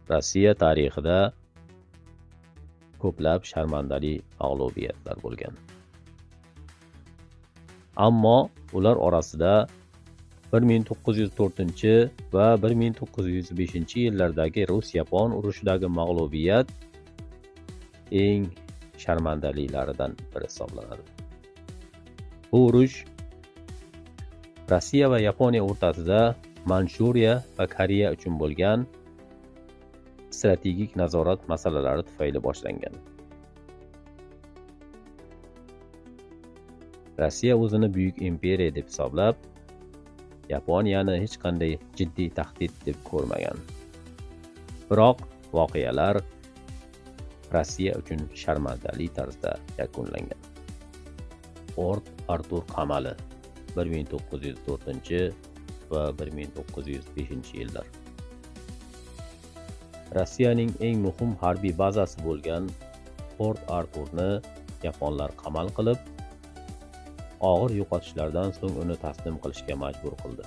Rossiya tarixida ko'plab sharmandali mag'lubiyatlar bo'lgan. Ammo ular orasida 1904 va 1905 yillardagi Rus-Yapon urushidagi mag'lubiyat eng sharmandalilaridan biri hisoblanadi. Bu urush Rossiya va Yaponiya o'rtasida Manchuriya va Koreya uchun bo'lgan strategik nazorat masalalari tufayli boshlangan. Rossiya o'zini buyuk imperiya deb hisoblab, Yaponiyani hech qanday jiddiy tahdid deb ko'rmagan. Biroq voqealar Rossiya uchun sharmandali tarzda yakunlangan. Port Artur qamali 1904 va 1905 yillar. Rossiyaning eng muhim harbiy bazasi bo'lgan Port Arturni yaponlar qamal qilib, og'ir yo'qotishlardan so'ng uni taslim qilishga majbur qildi.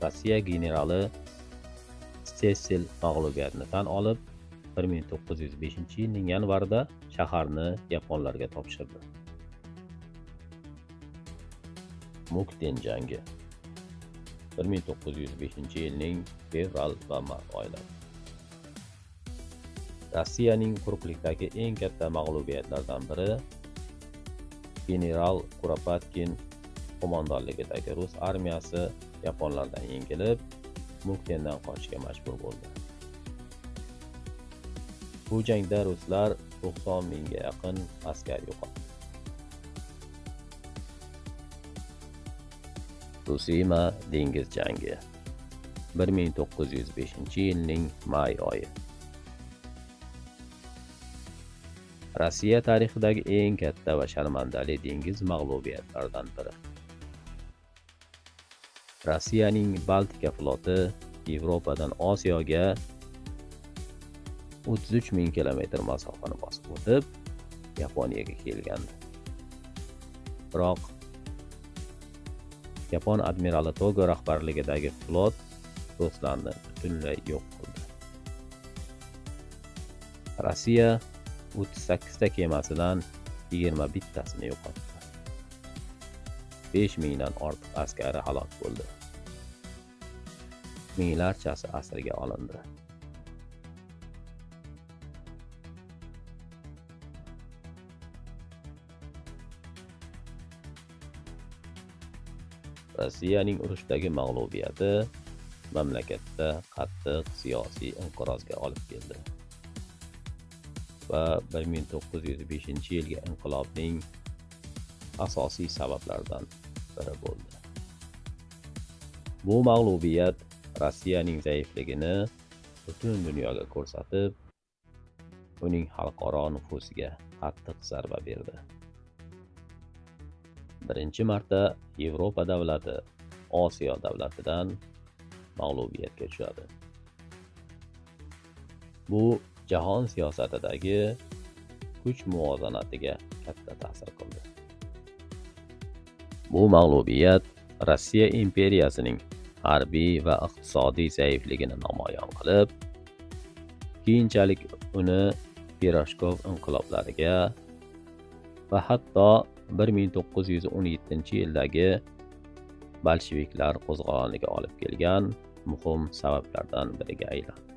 Rossiya generali Sessil mag'lubiyatni tan olib, 1905 yilning yanvarida shaharni yaponlarga topshirdi. Mukden jangi 1905 yilning fevral va mart oylari. Rossiyaning quruqlikdagi eng katta mag'lubiyatlardan biri general Kuropatkin qo'mondonligidagi Rus armiyasi yaponlardan yengilib, Mukdendan qochishga majbur bo'ldi. Bu jangda ruslar 90 mingga yaqin askar yo'qotdi. Tsushima dengiz jangi 1905 yilning may oyi. Rossiya tarixidagi eng katta va sharmandali dengiz mag'lubiyatlaridan biri. Rossiyaning Baltika floti Yevropadan Osiyoga 33 ming kilometr masofani bosib o'tib, Yaponiyaga kelgandi. Biroq Yapon admirali Togo rahbarligidagi flot ruslarni butunlay yo'q qildi. Rossiya 38 ta kemasidan 21 tasini yo'qotdi. 5 mingdan ortiq askari halok bo'ldi. Minglarchasi asirga olindi. Rossiyaning urushdagi mag'lubiyati mamlakatda qattiq siyosiy inqirozga olib keldi va 1905 yilgi inqilobning asosiy sabablaridan biri bo'ldi. Bu mag'lubiyat Rossiyaning zaifligini butun dunyoga ko'rsatib, uning xalqaro nufuziga qattiq zarba berdi. Birinchi marta Yevropa davlati Osiyo davlatidan mag'lubiyatga uchradi. Bu jahon siyosatidagi kuch muvozanatiga katta ta'sir qildi. Bu mag'lubiyat Rossiya imperiyasining harbiy va iqtisodiy zaifligini namoyon qilib, keyinchalik uni Pirojkov inqiloblariga va hatto 1917 yildagi bolsheviklar qo'zg'oloniga olib kelgan muhim sabablardan biriga aylandi.